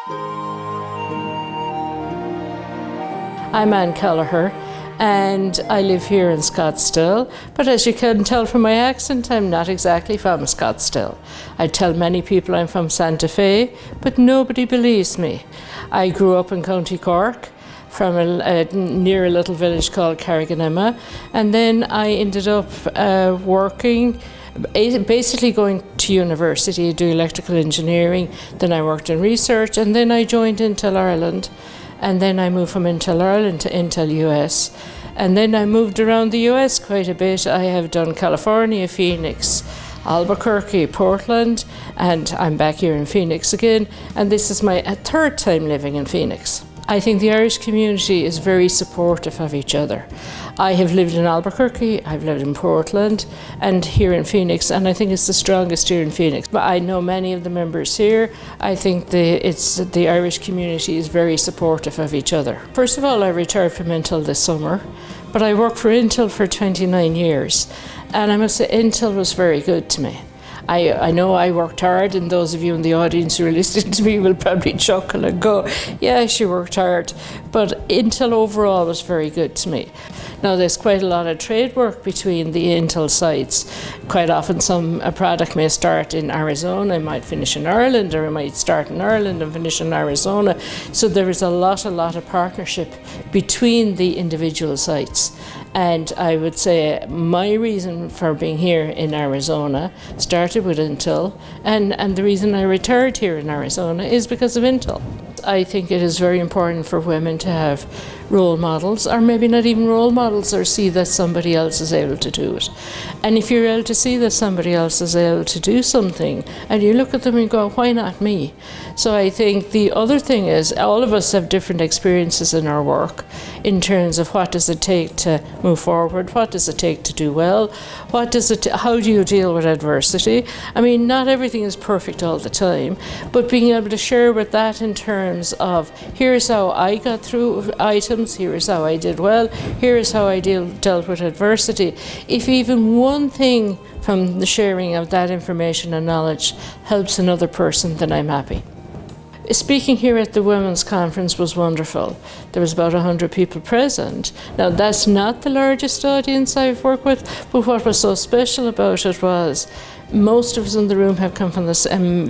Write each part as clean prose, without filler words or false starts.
I'm Anam Kelleher, and I live here in Scottsdale, but as you can tell from my accent, I'm not exactly from Scottsdale. I tell many people I'm from Santa Fe, but nobody believes me. I grew up in County Cork, from near a little village called Carriganema, and then I ended up working, basically going to university to do electrical engineering. Then I worked in research, and then I joined Intel Ireland. And then I moved from Intel Ireland to Intel US. And then I moved around the US quite a bit. I have done California, Phoenix, Albuquerque, Portland, and I'm back here in Phoenix again. And this is my third time living in Phoenix. I think the Irish community is very supportive of each other. I have lived in Albuquerque, I've lived in Portland, and here in Phoenix, and I think it's the strongest here in Phoenix. But I know many of the members here. I think the Irish community is very supportive of each other. First of all, I retired from Intel this summer, but I worked for Intel for 29 years, and I must say Intel was very good to me. I know I worked hard, and those of you in the audience who are listening to me will probably chuckle and go, yeah, she worked hard. But Intel overall was very good to me. Now, there's quite a lot of trade work between the Intel sites. Quite often a product may start in Arizona, it might finish in Ireland, or it might start in Ireland and finish in Arizona. So there is a lot of partnership between the individual sites. And I would say my reason for being here in Arizona started with Intel, and the reason I retired here in Arizona is because of Intel. I think it is very important for women to have role models, or maybe not even role models, or see that somebody else is able to do it. And if you're able to see that somebody else is able to do something, and you look at them and go, why not me? So I think the other thing is, all of us have different experiences in our work in terms of what does it take to move forward, what does it take to do well, how do you deal with adversity? I mean, not everything is perfect all the time, but being able to share with that in terms of, here's how I got through items, here is how I did well, here is how I dealt with adversity. If even one thing from the sharing of that information and knowledge helps another person, then I'm happy. Speaking here at the Women's Conference was wonderful. There was about 100 people present. Now, that's not the largest audience I've worked with, but what was so special about it was most of us in the room have come from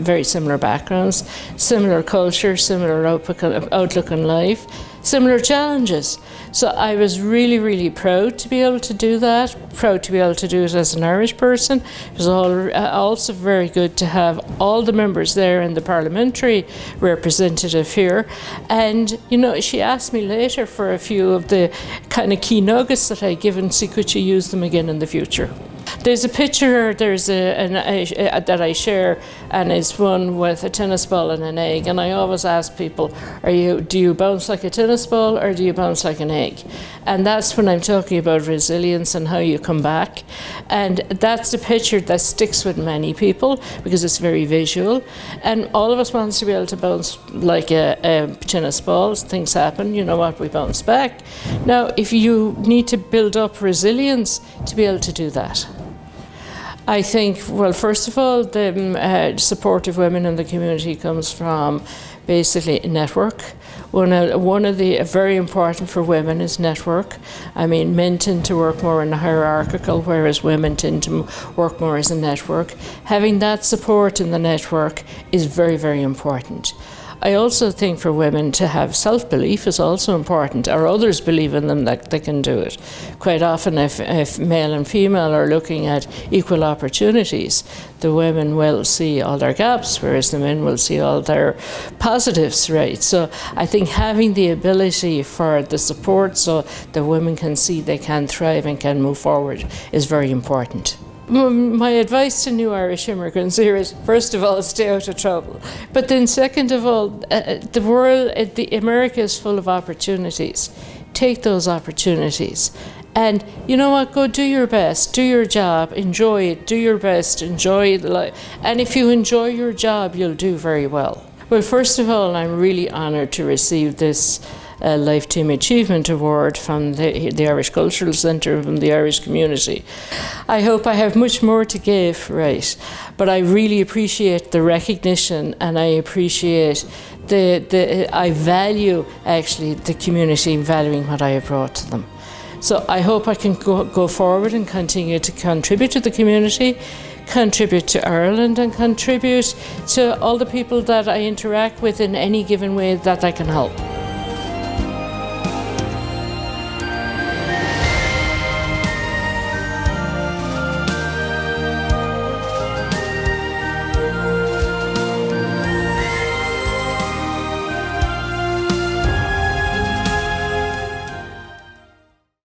very similar backgrounds, similar culture, similar outlook on life, similar challenges. So I was really, really proud to be able to do that, proud to be able to do it as an Irish person. It was also very good to have all the members there and the parliamentary representative here. And, you know, she asked me later for a few of the kind of key nuggets that I give and see could she use them again in the future. There's a picture that I share, and it's one with a tennis ball and an egg. And I always ask people, do you bounce like a tennis ball or do you bounce like an egg? And that's when I'm talking about resilience and how you come back. And that's a picture that sticks with many people because it's very visual. And all of us wants to be able to bounce like a tennis ball. Things happen, you know what, we bounce back. Now, if you need to build up resilience to be able to do that, I think, well, first of all, the support of women in the community comes from basically a network. One of the very important for women is network. I mean, men tend to work more in a hierarchical, whereas women tend to work more as a network. Having that support in the network is very, very important. I also think for women to have self-belief is also important, or others believe in them that they can do it. Quite often if male and female are looking at equal opportunities, the women will see all their gaps, whereas the men will see all their positives, right? So I think having the ability for the support so the women can see they can thrive and can move forward is very important. My advice to new Irish immigrants here is, first of all, stay out of trouble. But then second of all, America is full of opportunities. Take those opportunities. And you know what, go do your best, do your job, enjoy it, do your best, enjoy life. And if you enjoy your job, you'll do very well. Well, first of all, I'm really honored to receive this a Lifetime Achievement Award from the Irish Cultural Centre and from the Irish community. I hope I have much more to give, right? But I really appreciate the recognition, and I appreciate I value actually the community valuing what I have brought to them. So I hope I can go forward and continue to contribute to the community, contribute to Ireland, and contribute to all the people that I interact with in any given way that I can help.